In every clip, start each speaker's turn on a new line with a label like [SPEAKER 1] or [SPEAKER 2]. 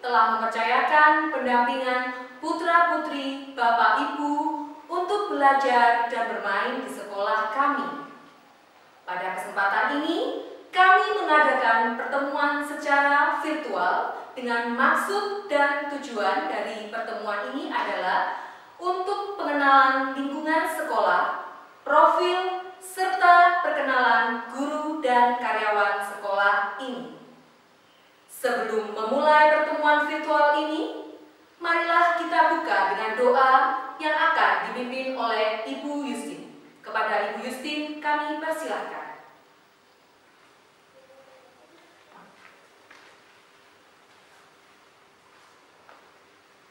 [SPEAKER 1] telah mempercayakan pendampingan putra-putri Bapak Ibu untuk belajar dan bermain di sekolah kami. Pada kesempatan ini, kami mengadakan pertemuan secara virtual dengan maksud dan tujuan dari pertemuan ini adalah untuk pengenalan lingkungan sekolah, profil, serta perkenalan guru dan karyawan sekolah ini. Sebelum memulai pertemuan virtual ini, marilah kita buka dengan doa yang akan dipimpin oleh Ibu Yustin. Kepada Ibu Yustin, kami persilahkan.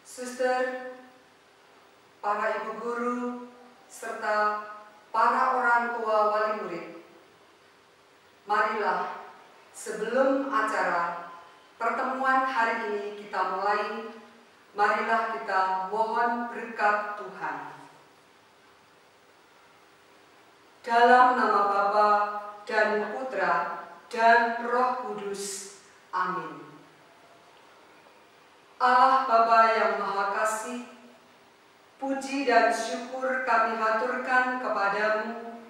[SPEAKER 2] Suster, para ibu guru, serta para orang tua wali murid, marilah sebelum acara pertemuan hari ini kita mulai, marilah kita mohon berkat Tuhan. Dalam nama Bapa dan Putra dan Roh Kudus. Amin. Allah Bapa yang Maha Kasih, puji dan syukur kami haturkan kepadamu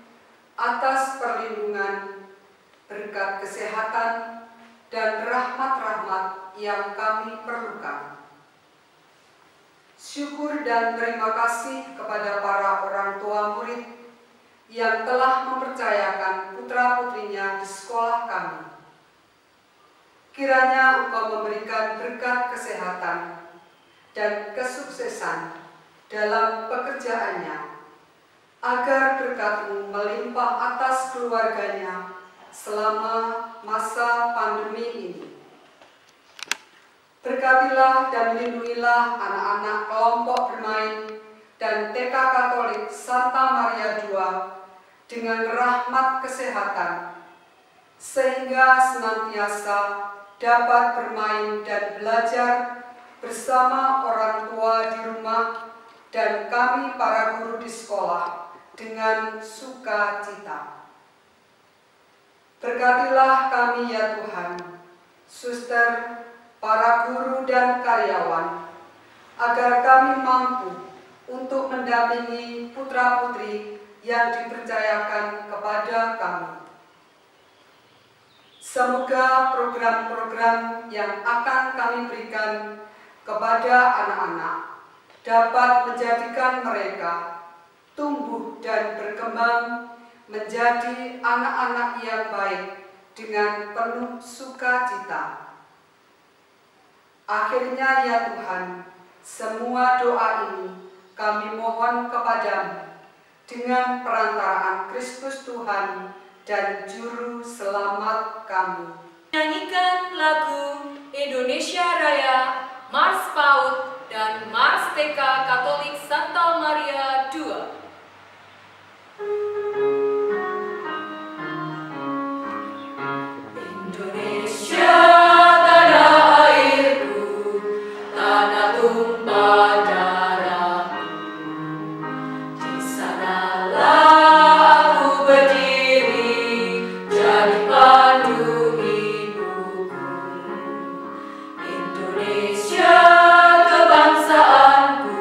[SPEAKER 2] atas perlindungan, berkat kesehatan, dan rahmat-rahmat yang kami perlukan. Syukur dan terima kasih kepada para orang tua murid yang telah mempercayakan putra-putrinya di sekolah kami. Kiranya Engkau memberikan berkat kesehatan dan kesuksesan dalam pekerjaannya, agar berkat-Mu melimpah atas keluarganya selama masa pandemi ini. Berkatilah dan lindungilah anak-anak kelompok bermain dan TK Katolik Santa Maria II dengan rahmat kesehatan, sehingga senantiasa dapat bermain dan belajar bersama orang tua di rumah dan kami para guru di sekolah dengan sukacita. Berkatilah kami ya Tuhan, suster, para guru dan karyawan, agar kami mampu untuk mendampingi putra-putri yang dipercayakan kepada kami. Semoga program-program yang akan kami berikan kepada anak-anak dapat menjadikan mereka tumbuh dan berkembang menjadi anak-anak yang baik dengan penuh sukacita. Akhirnya ya Tuhan, semua doa ini kami mohon kepadamu dengan perantaraan Kristus Tuhan dan Juru Selamat kami.
[SPEAKER 1] Nyanyikan lagu Indonesia Raya, Mars PAUD, dan Mars TK Katolik Santa Maria II. Indonesia, tanah airku, tanah tumpah darahku, di sanalah aku berdiri, jadi pandu hidupku. Indonesia, kebangsaanku,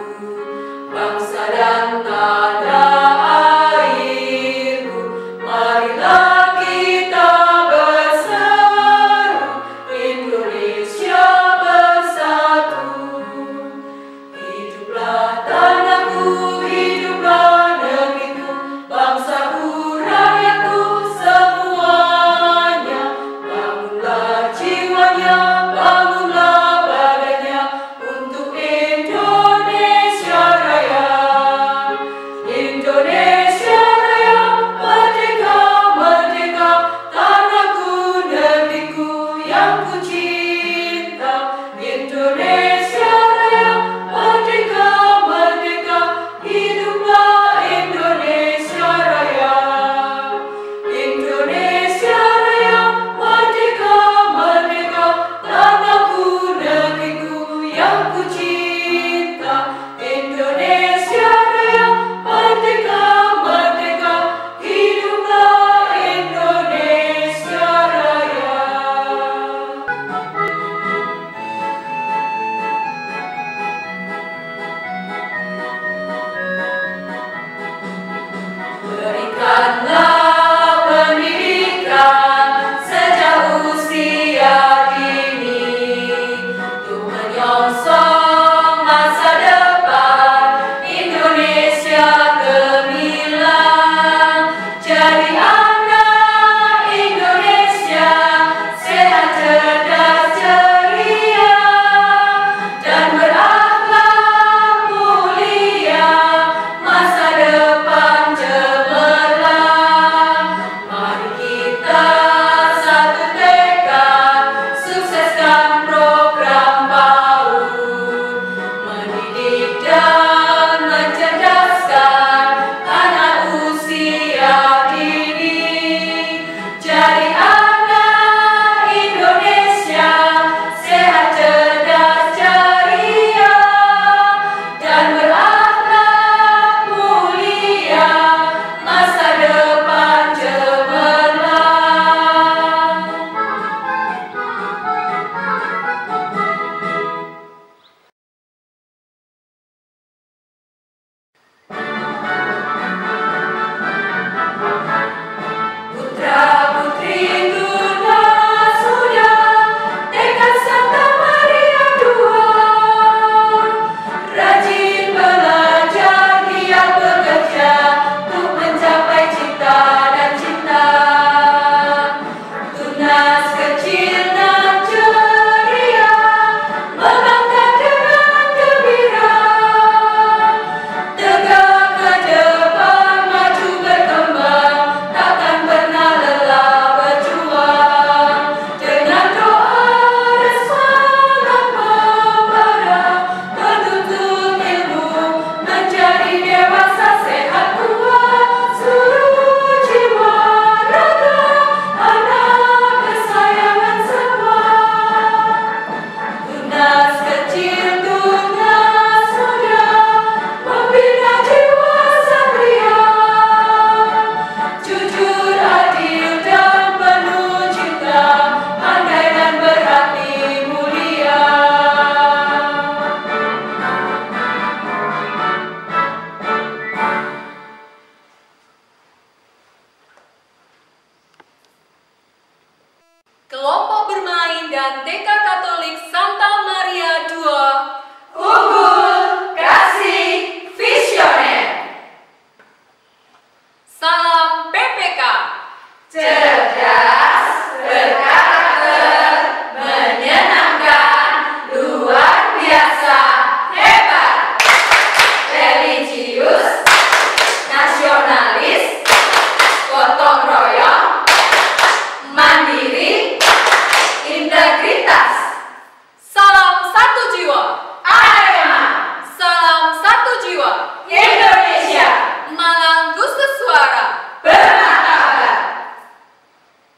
[SPEAKER 1] Indonesia, Malang Gustus Suara bermartabat.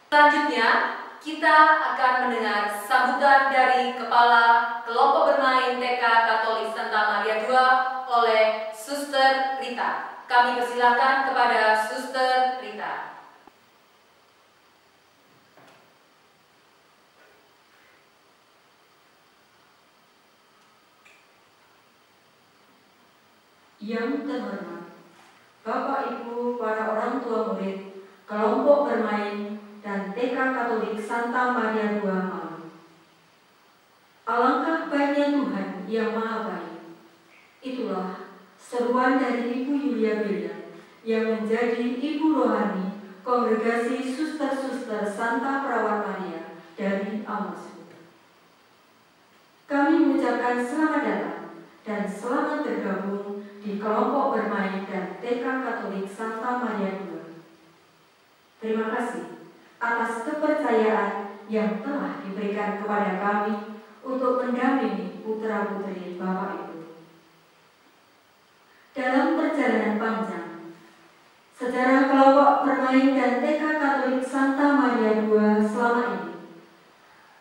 [SPEAKER 1] Selanjutnya, kita akan mendengar sambutan dari Kepala Kelompok Bermain TK Katolik Santa Maria II oleh Suster Rita. Kami persilakan kepada Suster Rita.
[SPEAKER 3] Yang terhormat, Bapak Ibu para orang tua murid, kelompok bermain, dan TK Katolik Santa Maria II Malang. Alangkah baiknya Tuhan yang Maha Baik. Itulah seruan dari Ibu Yulia Belia yang menjadi Ibu Rohani Kongregasi Suster-Suster Santa Perawat Maria dari Amasya. Kami mengucapkan selamat datang dan selamat bergabung di kelompok bermain dan TK Katolik Santa Maria II. Terima kasih atas kepercayaan yang telah diberikan kepada kami untuk mendampingi putra-putri Bapak Ibu. Dalam perjalanan panjang, sejarah kelompok bermain dan TK Katolik Santa Maria II selama ini,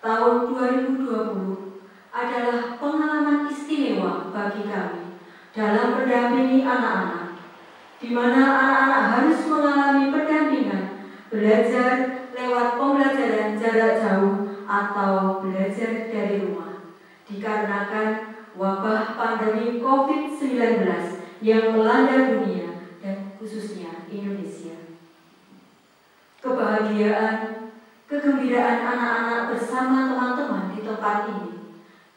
[SPEAKER 3] tahun 2020 adalah pengalaman istimewa bagi kami dalam mendampingi anak-anak, di mana anak-anak harus mengalami pendampingan belajar lewat pembelajaran jarak jauh atau belajar dari rumah, dikarenakan wabah pandemi COVID-19 yang melanda dunia dan khususnya Indonesia. Kebahagiaan, kegembiraan anak-anak bersama teman-teman di tempat ini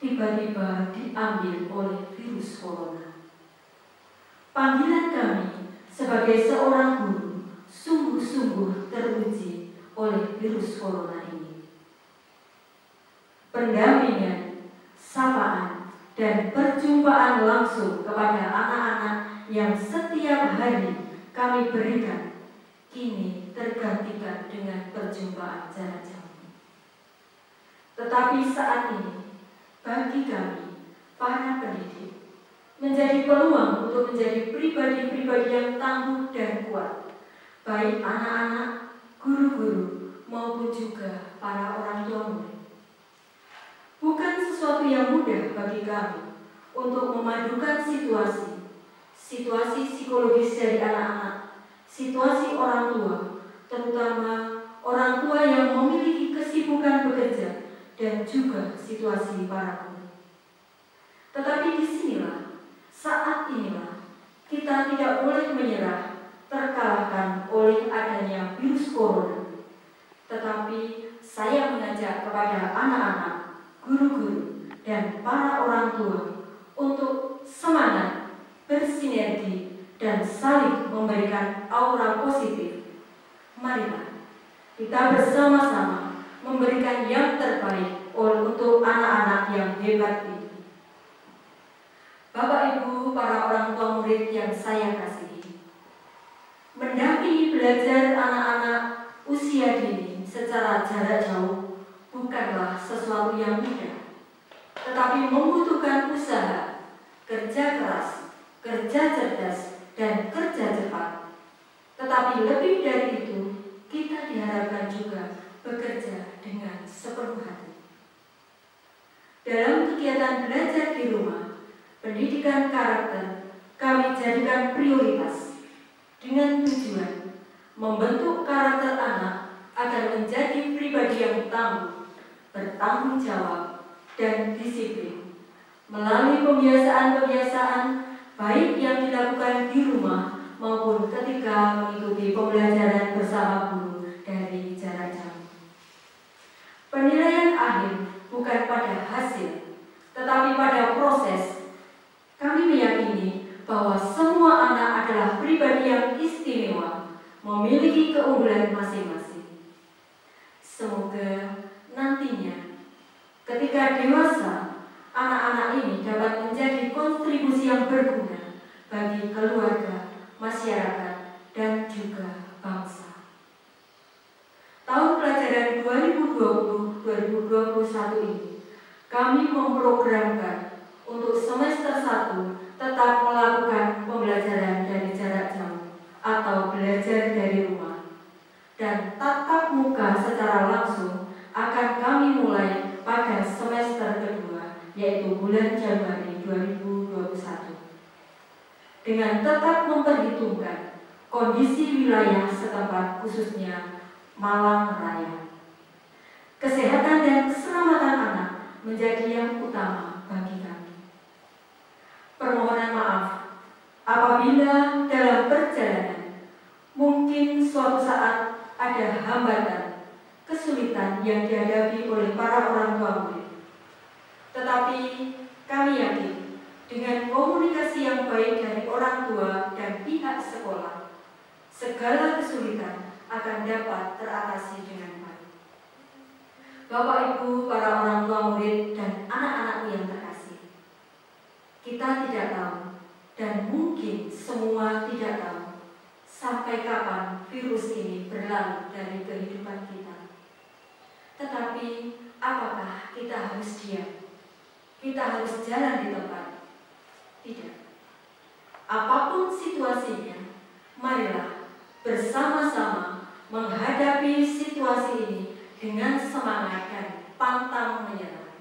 [SPEAKER 3] tiba-tiba diambil oleh virus corona. Panggilan kami sebagai seorang guru sungguh-sungguh teruji oleh virus corona ini. Pendampingan, sapaan, dan perjumpaan langsung kepada anak-anak yang setiap hari kami berikan kini tergantikan dengan perjumpaan jarak jauh. Tetapi saat ini, bagi kami, para pendidik, menjadi peluang untuk menjadi pribadi-pribadi yang tangguh dan kuat, baik anak-anak, guru-guru, maupun juga para orang tua murid. Bukan sesuatu yang mudah bagi kami untuk memadukan situasi psikologis dari anak-anak, situasi orang tua, terutama orang tua yang memiliki kesibukan bekerja, dan juga situasi para guru. Tetapi disinilah, saat inilah, kita tidak boleh menyerah terkalahkan oleh adanya virus corona. Tetapi saya mengajak kepada anak-anak, guru-guru, dan para orang tua untuk semangat, bersinergi, dan saling memberikan aura positif. Marilah kita bersama-sama memberikan yang terbaik untuk anak-anak yang hebat ini. Bapak Ibu para orang tua murid yang saya kasihi, mendampingi belajar anak-anak usia dini secara jarak jauh bukanlah sesuatu yang mudah, tetapi membutuhkan usaha, kerja keras, kerja cerdas, dan kerja cepat. Tetapi lebih dari itu, kita diharapkan juga bekerja dengan sepenuh hati. Dalam kegiatan belajar di rumah, pendidikan karakter kami jadikan prioritas dengan tujuan membentuk karakter anak agar menjadi pribadi yang tangguh, bertanggung jawab, dan disiplin melalui pembiasaan-pembiasaan baik yang dilakukan di rumah maupun ketika mengikuti pembelajaran bersama guru dari jarak jauh. Penilaian akhir bukan pada hasil, tetapi pada proses. Kami meyakini bahwa semua anak adalah pribadi yang istimewa, memiliki keunggulan masing-masing. Semoga nantinya, ketika dewasa, anak-anak ini dapat menjadi kontribusi yang berguna bagi keluarga, masyarakat, dan juga bangsa. Tahun pelajaran 2020-2021 ini, kami memprogramkan untuk semester 1 tetap melakukan pembelajaran dengan tetap memperhitungkan kondisi wilayah setempat, khususnya Malang Raya. Kesehatan dan keselamatan anak menjadi yang utama bagi kami. Permohonan maaf apabila dalam perjalanan mungkin suatu saat ada hambatan, kesulitan yang dihadapi oleh para orang tua murid. Tetapi kami yakin dengan komunikasi yang baik dari orang tua dan pihak sekolah, segala kesulitan akan dapat teratasi dengan baik. Bapak Ibu, para orang tua murid dan anak-anakku yang terkasih, kita tidak tahu dan mungkin semua tidak tahu sampai kapan virus ini berlalu dari kehidupan kita. Tetapi apakah kita harus diam? Kita harus jalan di tempat? Tidak. Apapun situasinya, marilah bersama-sama menghadapi situasi ini dengan semangat dan pantang menyerah.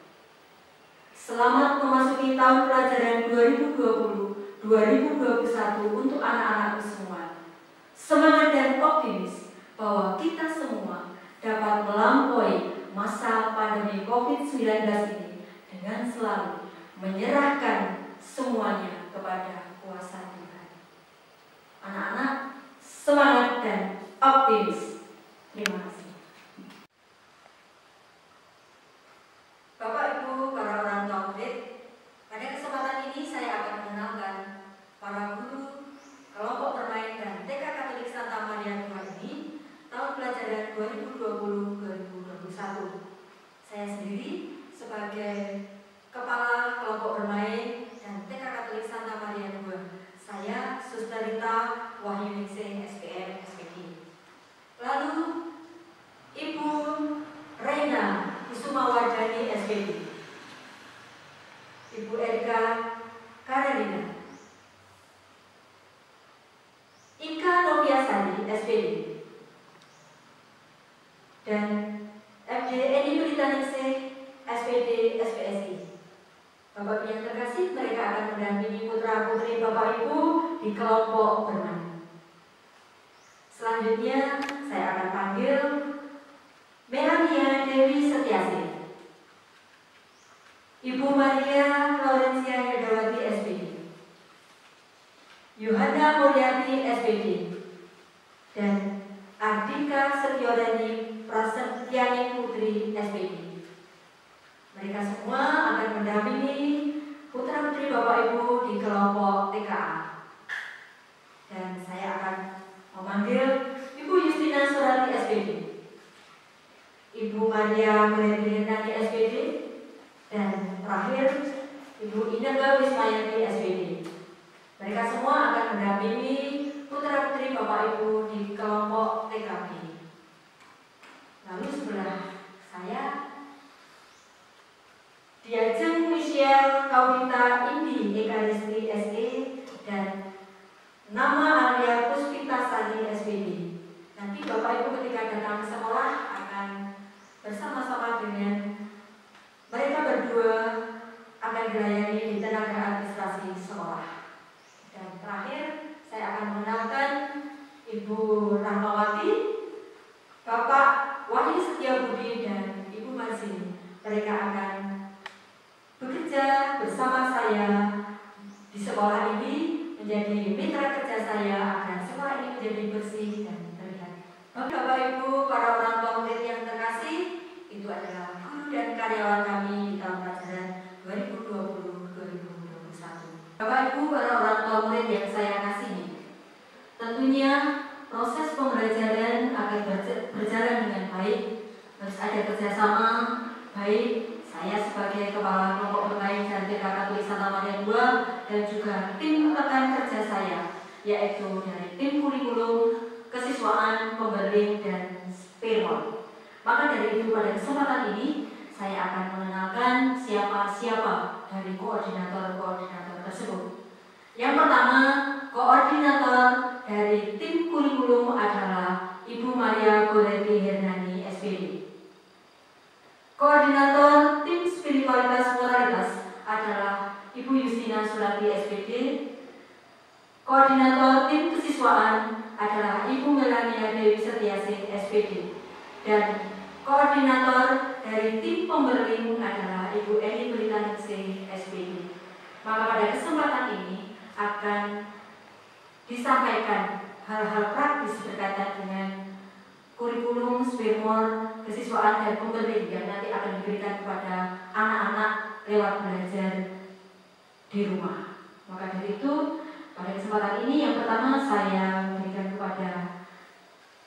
[SPEAKER 3] Selamat memasuki tahun pelajaran 2020-2021 untuk anak-anakku semua. Semangat dan optimis bahwa kita semua dapat melampaui masa pandemi COVID-19 ini dengan selalu menyerahkan semuanya kepada kuasa Tuhan. Anak-anak, semangat dan optimis. Terima kasih. Bapak Ibu, para orang tua murid, pada kesempatan ini saya akan mengenalkan para guru kelompok bermain dan TK Katolik Santa Maria II ini tahun pelajaran 2020-2021. Saya sendiri sebagai Kepala Kelompok Bermain dan TK Katolik Santa Maria II. Saya Suster Rita Wahyuningsih, SPM, SPD. Lalu Ibu Reina Kusumawardani, SPD. Ibu Erika Karolina. Ika Noviasari, SPD. Dan FD Edi Puritaningsih, SPD, SPSI. Bapak yang terkasih, mereka akan mendampingi putra-putri Bapak Ibu di kelompok bermain. Selanjutnya, saya akan panggil Melania Dewi Setiasih, Ibu Maria Florencia Hedawati, SPD, Yohana Mulyati, SPD, dan Ardika Setiodani Prasetyani Putri, SPD. Mereka semua akan mendampingi putra-putri Bapak Ibu di kelompok TKA. Dan saya akan memanggil Ibu Justina Surati, SPD, Ibu Maria Melendri, SPD, dan terakhir Ibu Indah Wismayati, SPD. Mereka semua akan mendampingi putra-putri Bapak Ibu di kelompok TKB. Lalu sebelah saya Diajeng Michelle Kaudita Indi Ekaristi, SE, dan nama Alia Puspita Sari, SPD. Nanti Bapak Ibu ketika datang ke sekolah akan bersama-sama dengan mereka berdua akan dilayani di tenaga administrasi sekolah. Dan terakhir saya akan mengenalkan Ibu Rahmawati, Bapak Wahyu Setiabudi, dan Ibu Mazini. Mereka akan bekerja bersama saya di sekolah ini, menjadi mitra kerja saya agar sekolah ini menjadi bersih dan terlihat. Bapak Ibu, para orang tua murid yang terkasih, itu adalah guru dan karyawan kami di tahun pelajaran 2020-2021. Bapak Ibu, para orang tua murid yang saya kasihi, tentunya proses pembelajaran agar berjalan dengan baik harus ada kerjasama baik saya sebagai Kepala Kelompok Bermain dan TK Katolik Santa Maria II dan juga tim rekan kerja saya, yaitu dari tim kurikulum, kesiswaan, pemberling, dan payroll. Maka dari itu pada kesempatan ini saya akan mengenalkan siapa-siapa dari koordinator-koordinator tersebut. Yang pertama, koordinator dari tim kurikulum adalah Ibu Maria Goreti Hernani, SPD. Koordinator tim spiritualitas moralitas adalah Ibu Justina Surati, SPD. Koordinator tim kesiswaan adalah Ibu Melania Dewi Setiasih, SPD. Dan koordinator dari tim pemberling adalah Ibu Eni Pelitaningsih, SPD. Maka pada kesempatan ini akan disampaikan hal-hal praktis berkaitan dengan kurikulum, spemor, kesiswaan, dan pemberling yang nanti akan diberikan kepada anak-anak lewat belajar di rumah. Maka dari itu, pada kesempatan ini yang pertama saya berikan kepada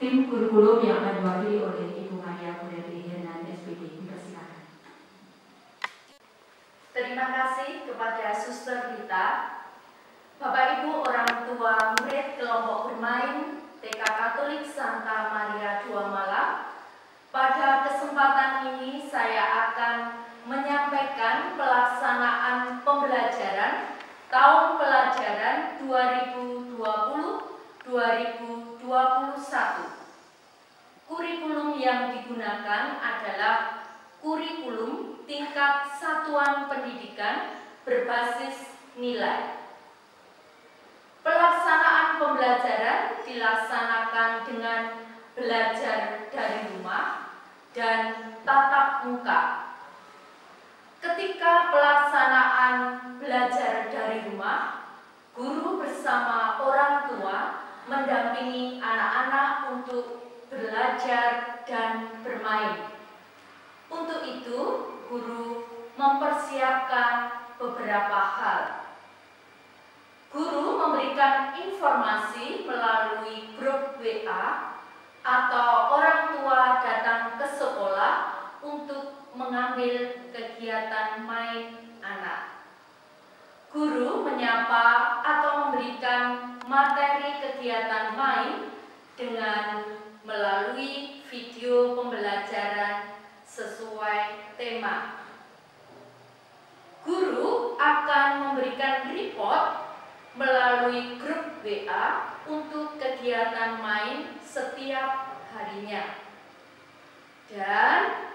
[SPEAKER 3] tim kurikulum yang akan diwakili oleh Ibu Maria Pudati Hernan, SPD. Dipersilakan.
[SPEAKER 1] Terima kasih kepada Suster Rita, Bapak Ibu orang tua murid kelompok bermain TK Katolik Santa Maria Dua Malang. Pada kesempatan ini saya akan menyampaikan pelaksanaan pembelajaran tahun pelajaran 2020-2021. Kurikulum yang digunakan adalah kurikulum tingkat satuan pendidikan berbasis nilai. Pelaksanaan pembelajaran dilaksanakan dengan belajar dari rumah dan tatap muka. Ketika pelaksanaan belajar dari rumah, guru bersama orang tua mendampingi anak-anak untuk belajar dan bermain. Untuk itu, guru mempersiapkan beberapa hal. Guru memberikan informasi melalui grup WA atau orang tua datang ke sekolah untuk mengambil kegiatan main anak. Guru menyapa atau memberikan materi kegiatan main dengan melalui video pembelajaran sesuai tema. Guru akan memberikan report melalui grup WA untuk kegiatan main setiap harinya. Dan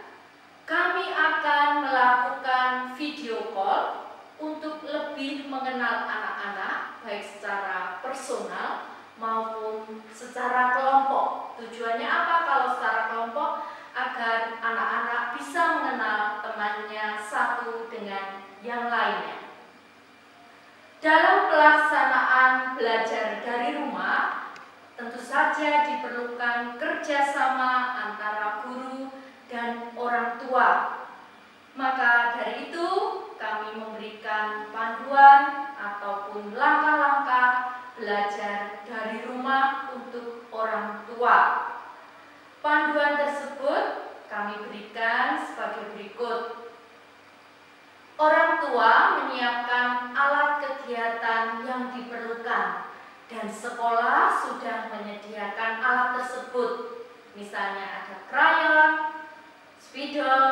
[SPEAKER 1] kami akan melakukan video call untuk lebih mengenal anak-anak baik secara personal maupun secara kelompok. Tujuannya apa kalau secara kelompok? Agar anak-anak bisa mengenal temannya satu dengan yang lainnya. Dalam pelaksanaan belajar dari rumah, tentu saja diperlukan kerjasama antara guru dan orang tua. Maka dari itu, kami memberikan panduan ataupun langkah-langkah belajar dari rumah untuk orang tua. Panduan tersebut kami berikan sebagai berikut. Orang tua menyiapkan alat kegiatan yang diperlukan dan sekolah sudah menyediakan alat tersebut. Misalnya ada krayon, spidol,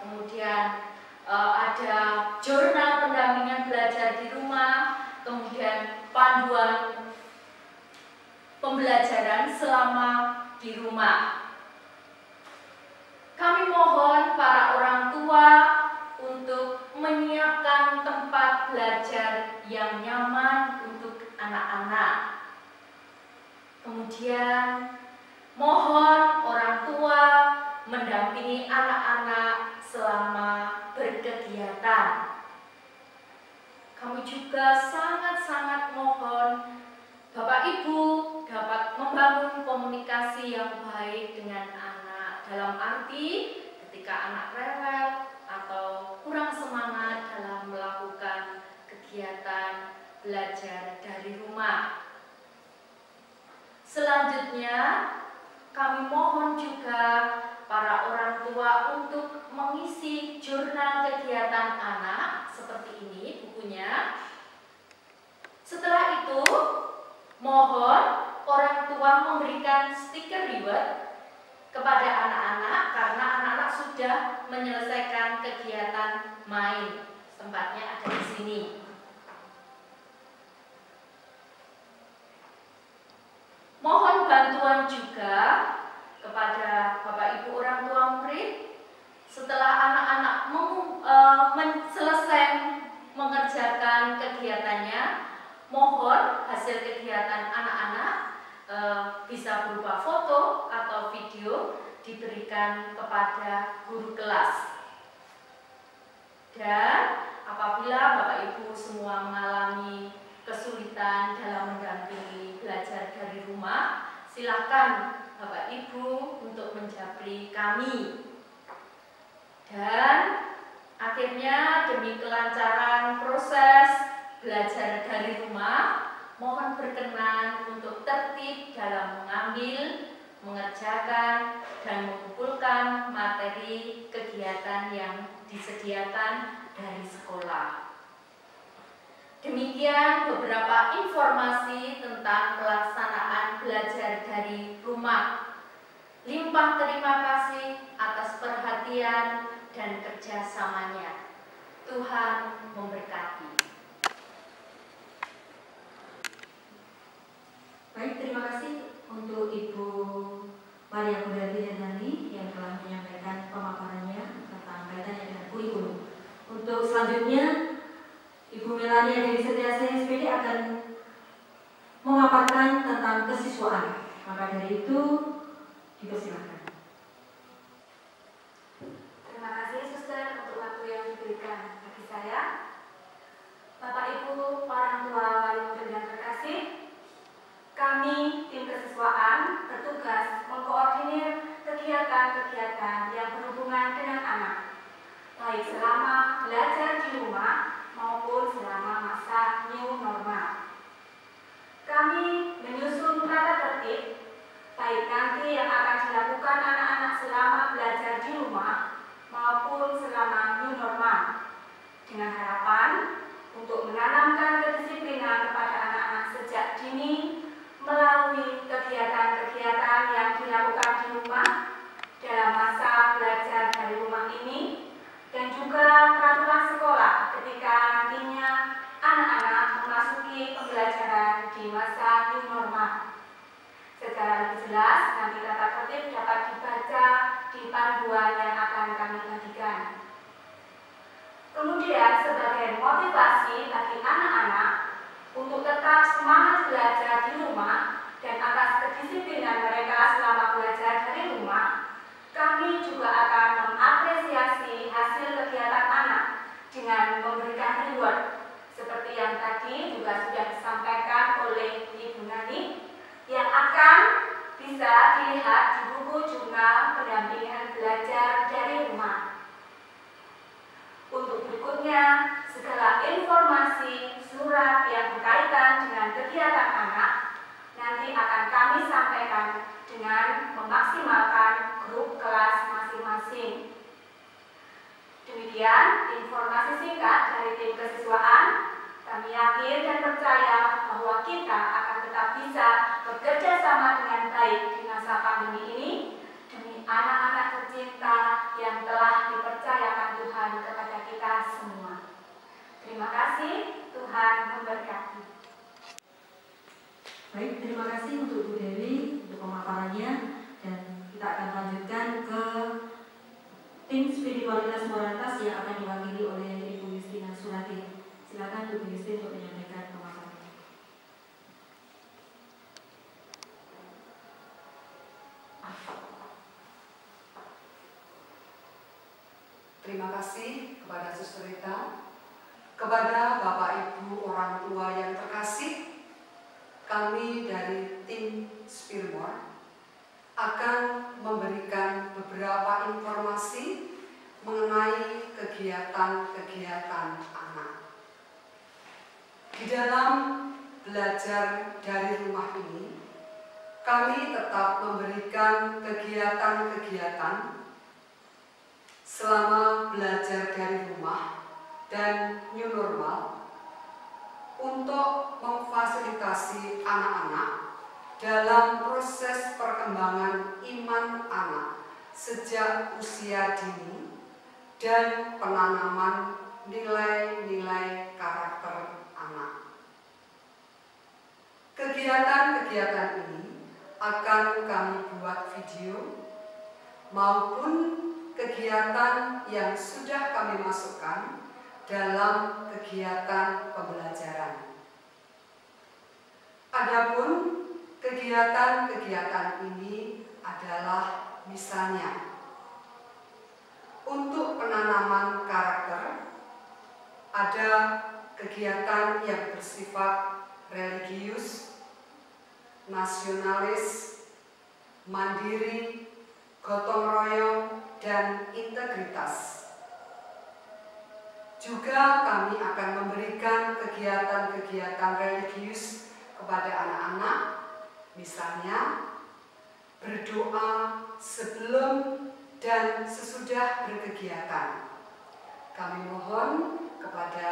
[SPEAKER 1] kemudian ada jurnal pendampingan belajar di rumah, kemudian panduan pembelajaran selama di rumah. Kami mohon para orang tua untuk menyiapkan tempat belajar yang nyaman untuk anak-anak. Kemudian mohon orang tua mendampingi anak-anak selama berkegiatan. Kami juga sangat-sangat mohon Bapak Ibu dapat membangun komunikasi yang baik dengan anak, dalam arti ketika anak rewel atau kurang semangat dalam melakukan kegiatan belajar dari rumah. Selanjutnya, kami mohon juga para orang tua untuk mengisi jurnal kegiatan anak seperti ini bukunya. Setelah itu, mohon orang tua memberikan stiker reward kepada anak-anak karena anak-anak sudah menyelesaikan kegiatan main. Tempatnya ada di sini. Mohon bantuan juga kepada Bapak Ibu orang tua murid setelah anak-anak selesai mengerjakan kegiatannya, mohon hasil kegiatan kepada guru kelas. Dan apabila Bapak Ibu semua mengalami kesulitan dalam mendampingi belajar dari rumah, silakan Bapak Ibu untuk menjabri kami. Dan akhirnya demi kelancaran proses belajar dari rumah, mohon berkenan untuk tertib dalam mengambil, mengerjakan, dan mengumpulkan materi kegiatan yang disediakan dari sekolah. Demikian beberapa informasi tentang pelaksanaan belajar dari rumah. Limpah terima kasih atas perhatian dan kerjasamanya. Tuhan memberkati.
[SPEAKER 3] Baik, terima kasih untuk Ibu Maria Gunardi Hendani yang telah menyampaikan pemaparannya tentang kaitannya dengan kurikulum. Untuk selanjutnya, Ibu Melania dari Setiasa SPD akan memaparkan tentang kesiswaan. Maka dari itu, dipersilakan.
[SPEAKER 4] Terima kasih Suster untuk waktu yang diberikan bagi saya. Bapak Ibu, orang tua wali murid yang terkasih, kami tim kesiswaan bertugas mengkoordinir kegiatan-kegiatan yang berhubungan dengan anak, baik selama belajar di rumah maupun selama masa new normal. Kami menyusun tata tertib, baik nanti yang akan dilakukan anak-anak selama belajar di rumah maupun selama new normal, dengan harapan untuk menanamkan kedisiplinan kepada anak-anak sejak dini melalui kegiatan-kegiatan yang dilakukan di rumah dalam masa belajar dari rumah ini, dan juga peraturan sekolah ketika nantinya anak-anak memasuki pembelajaran di masa new normal. Secara lebih jelas, nanti tata tertib dapat dibaca di panduan yang akan kami bagikan. Kemudian sebagai motivasi bagi anak-anak untuk tetap semangat belajar di rumah dan atas kedisiplinan mereka selama belajar dari rumah, kami juga akan mengapresiasi hasil kegiatan anak dengan memberikan reward seperti yang tadi juga sudah disampaikan oleh Ibu Nani, yang akan bisa dilihat di buku jurnal pendampingan belajar dari rumah. Untuk berikutnya, segala informasi surat yang berkaitan dengan kegiatan anak nanti akan kami sampaikan dengan memaksimalkan grup kelas masing-masing. Demikian informasi singkat dari tim kesiswaan. Kami yakin dan percaya bahwa kita akan tetap bisa bekerja sama dengan baik di masa pandemi ini demi anak-anak tercinta yang telah dipercayakan Tuhan kepada kita semua. Terima kasih, Tuhan memberkati.
[SPEAKER 3] Baik, terima kasih untuk Bu Dewi untuk pemaparannya, dan kita akan lanjutkan ke tim spiritualitas moralitas yang akan diwakili oleh Ibu Justina Surati. Silakan Bu Justina untuk menyampaikan pemaparannya.
[SPEAKER 2] Terima kasih kepada Suster Rita, kepada Bapak Ibu orang tua yang terkasih. Kami dari tim Spirmore akan memberikan beberapa informasi mengenai kegiatan-kegiatan anak. Di dalam belajar dari rumah ini, kami tetap memberikan kegiatan-kegiatan selama belajar dari rumah dan new normal untuk memfasilitasi anak-anak dalam proses perkembangan iman anak sejak usia dini dan penanaman nilai-nilai karakter anak. Kegiatan-kegiatan ini akan kami buat video maupun kegiatan yang sudah kami masukkan dalam kegiatan pembelajaran. Adapun kegiatan-kegiatan ini adalah misalnya untuk penanaman karakter, ada kegiatan yang bersifat religius, nasionalis, mandiri, gotong royong, dan integritas. Juga kami akan memberikan kegiatan-kegiatan religius kepada anak-anak, misalnya berdoa sebelum dan sesudah berkegiatan. Kami mohon kepada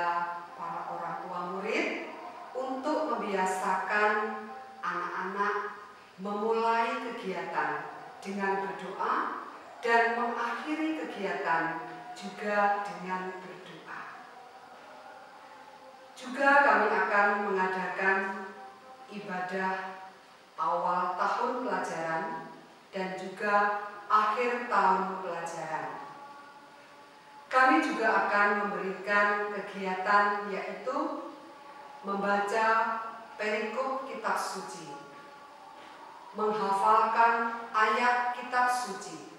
[SPEAKER 2] para orang tua murid untuk membiasakan anak-anak memulai kegiatan dengan berdoa dan mengakhiri kegiatan juga dengan berdoa. Juga kami akan mengadakan ibadah awal tahun pelajaran dan juga akhir tahun pelajaran. Kami juga akan memberikan kegiatan yaitu membaca perikop kitab suci, menghafalkan ayat kitab suci,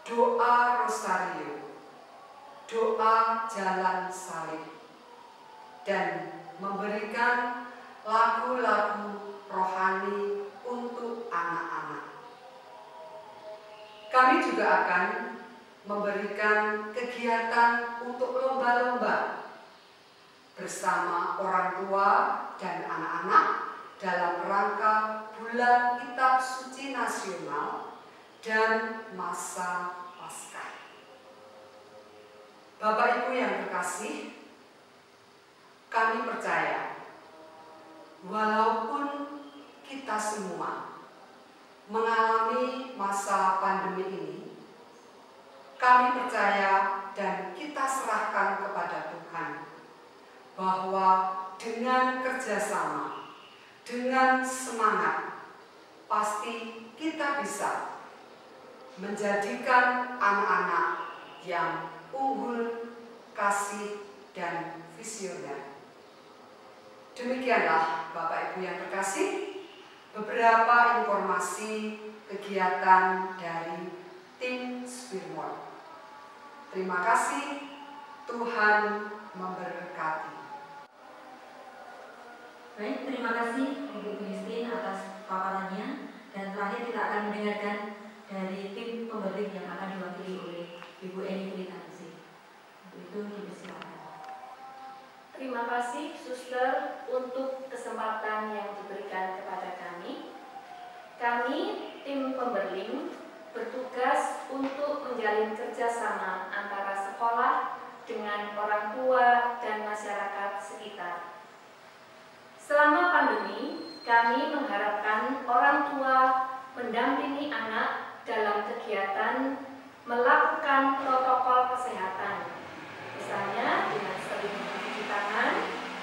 [SPEAKER 2] doa rosario, doa jalan salib, dan memberikan lagu-lagu rohani untuk anak-anak. Kami juga akan memberikan kegiatan untuk lomba-lomba bersama orang tua dan anak-anak dalam rangka Bulan Kitab Suci Nasional dan masa Paskah. Bapak Ibu yang terkasih, kami percaya walaupun kita semua mengalami masa pandemi ini, kami percaya dan kita serahkan kepada Tuhan bahwa dengan kerjasama, dengan semangat, pasti kita bisa menjadikan anak-anak yang unggul, kasih, dan visioner. Demikianlah Bapak Ibu yang terkasih, beberapa informasi kegiatan dari tim Spirmont. Terima kasih, Tuhan memberkati.
[SPEAKER 3] Baik, terima kasih Ibu Christine atas paparannya, dan terakhir kita akan mendengarkan dari tim pemberling yang akan diwakili oleh Ibu Eni Kulitansi. Itu dipersilakan.
[SPEAKER 1] Terima kasih Suster untuk kesempatan yang diberikan kepada kami. Kami, tim pemberling, bertugas untuk menjalin kerjasama antara sekolah dengan orang tua dan masyarakat sekitar. Selama pandemi, kami mengharapkan orang tua mendampingi anak dalam kegiatan melakukan protokol kesehatan, misalnya dengan sering mencuci tangan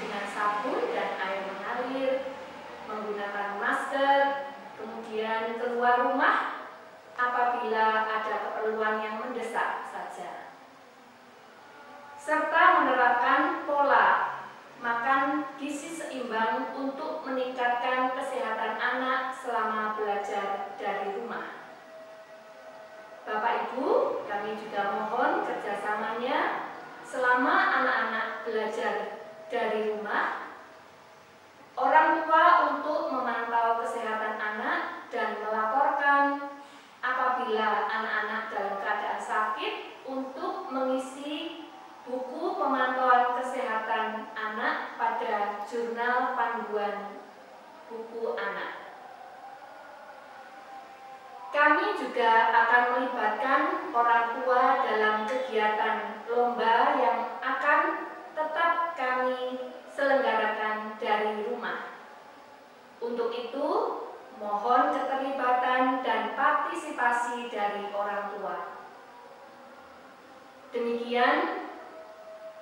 [SPEAKER 1] dengan sabun dan air mengalir, menggunakan masker, kemudian keluar rumah apabila ada keperluan yang mendesak saja, serta menerapkan pola makan gizi seimbang untuk meningkatkan kesehatan anak selama belajar dari rumah. Bapak Ibu, kami juga mohon kerjasamanya selama anak-anak belajar dari rumah, orang tua untuk memantau kesehatan anak dan melaporkan apabila anak-anak dalam keadaan sakit untuk mengisi buku pemantauan kesehatan anak pada jurnal panduan buku anak. Kami juga akan melibatkan orang tua dalam kegiatan lomba yang akan tetap kami selenggarakan dari rumah. Untuk itu, mohon keterlibatan dan partisipasi dari orang tua. Demikian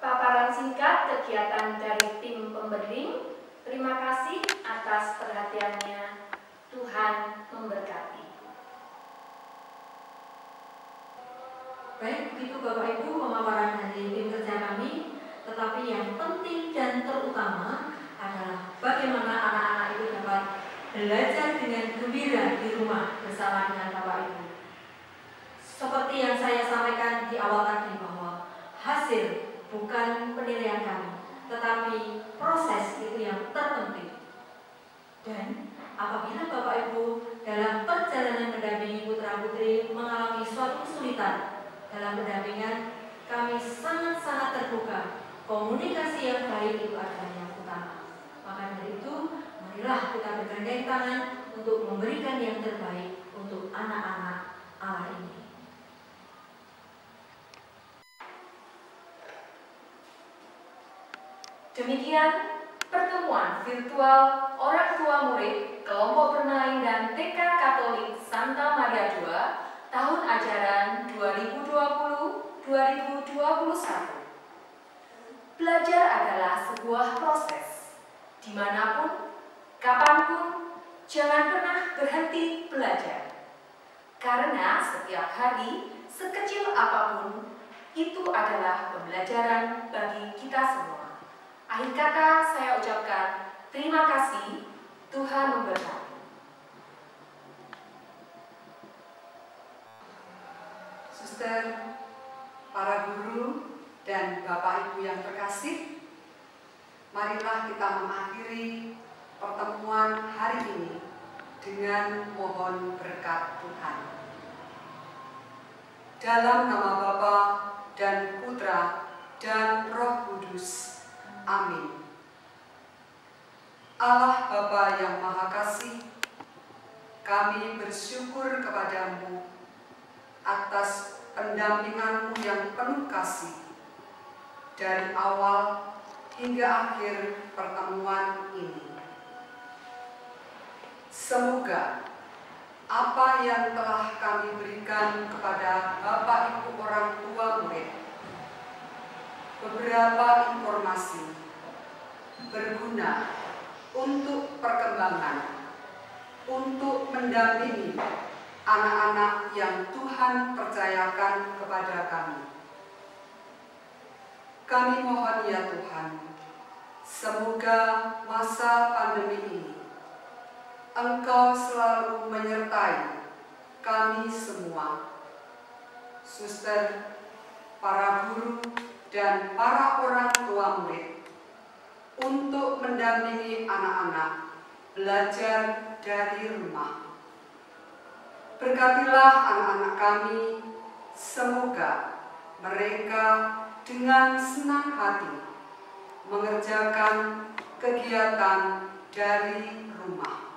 [SPEAKER 1] paparan singkat kegiatan dari tim pemberling. Terima kasih atas perhatiannya. Tuhan memberkati.
[SPEAKER 3] Baik, begitu Bapak Ibu pemaparan dari tim kerja kami, tetapi yang penting dan terutama adalah bagaimana anak-anak itu dapat belajar dengan gembira di rumah bersama dengan Bapak Ibu. Seperti yang saya sampaikan di awal tadi bahwa hasil bukan penilaian kami, tetapi proses itu yang terpenting. Dan apabila Bapak Ibu dalam perjalanan mendampingi putra-putri mengalami suatu kesulitan dalam pendampingan, kami sangat-sangat terbuka. Komunikasi yang baik itu adalah yang utama. Maka dari itu, marilah kita bergandeng tangan untuk memberikan yang terbaik untuk anak-anak Allah ini.
[SPEAKER 1] Demikian pertemuan virtual orang tua murid kelompok bermain dan TK Katolik Santa Maria II tahun ajaran 2020-2021. Belajar adalah sebuah proses. Dimanapun, kapanpun, jangan pernah berhenti belajar. Karena setiap hari, sekecil apapun, itu adalah pembelajaran bagi kita semua. Akhir kata saya ucapkan terima kasih, Tuhan memberkati.
[SPEAKER 2] Suster, para guru, dan Bapak Ibu yang terkasih, marilah kita mengakhiri pertemuan hari ini dengan mohon berkat Tuhan. Dalam nama Bapa dan Putra dan Roh Kudus. Amin. Allah Bapa yang Maha Kasih, kami bersyukur kepadamu atas pendampinganmu yang penuh kasih dari awal hingga akhir pertemuan ini. Semoga apa yang telah kami berikan kepada Bapak Ibu orang tua murid, beberapa informasi berguna untuk perkembangan, untuk mendampingi anak-anak yang Tuhan percayakan kepada kami. Kami mohon ya Tuhan, semoga masa pandemi ini Engkau selalu menyertai kami semua, suster, para guru, dan para orang tua murid, untuk mendampingi anak-anak belajar dari rumah. Berkatilah anak-anak kami, semoga mereka dengan senang hati mengerjakan kegiatan dari rumah.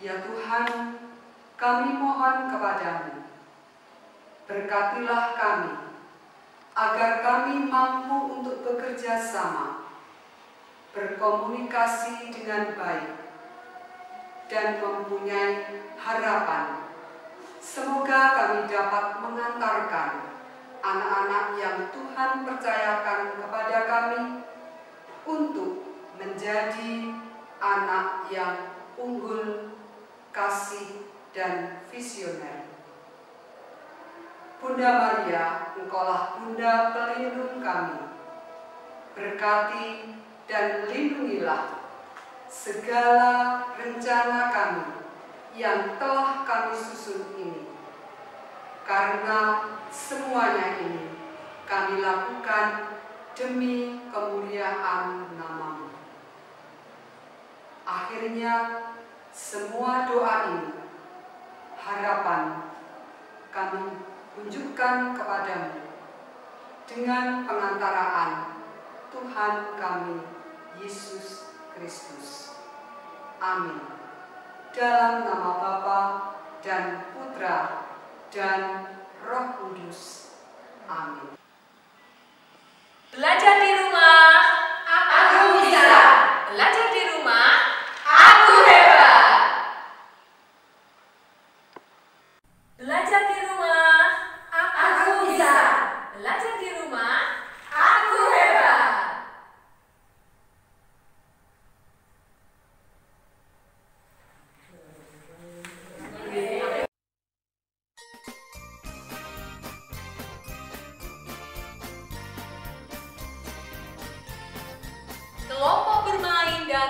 [SPEAKER 2] Ya Tuhan, kami mohon kepadamu, berkatilah kami, agar kami mampu untuk bekerja sama, berkomunikasi dengan baik, dan mempunyai harapan. Semoga kami dapat mengantarkan anak-anak yang Tuhan percayakan kepada kami untuk menjadi anak yang unggul, kasih, dan visioner. Bunda Maria, Engkaulah Bunda pelindung kami. Berkati dan lindungilah segala rencana kami yang telah kami susun ini. Karena semuanya ini kami lakukan demi kemuliaan nama-Mu. Akhirnya, semua doa ini, harapan kami tunjukkan kepadamu dengan pengantaraan Tuhan kami, Yesus Kristus. Amin. Dalam nama Bapa dan Putra dan Roh Kudus. Amin.
[SPEAKER 1] Belajar di rumah, aku bisa. Belajar di rumah, aku hebat. Belajar di rumah, aku bisa. Belajar di rumah, aku hebat. Kelompok bermain dan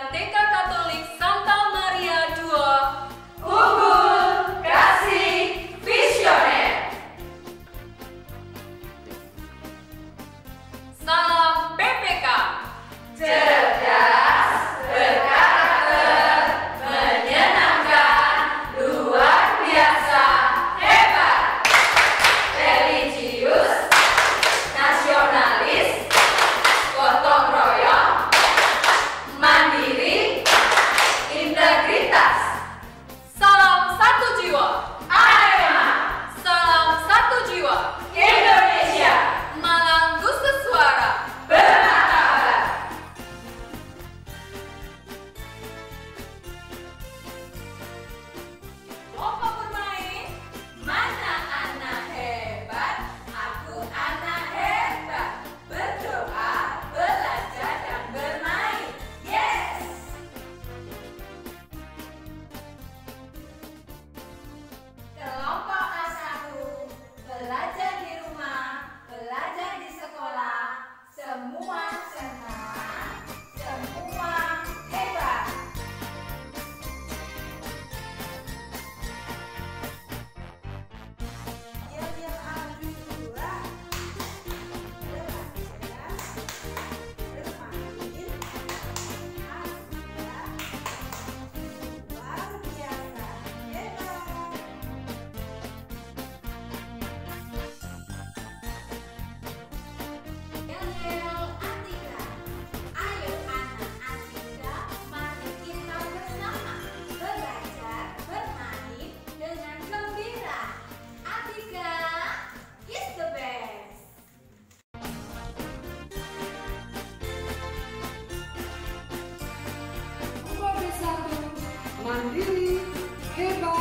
[SPEAKER 2] mandiri, hebat,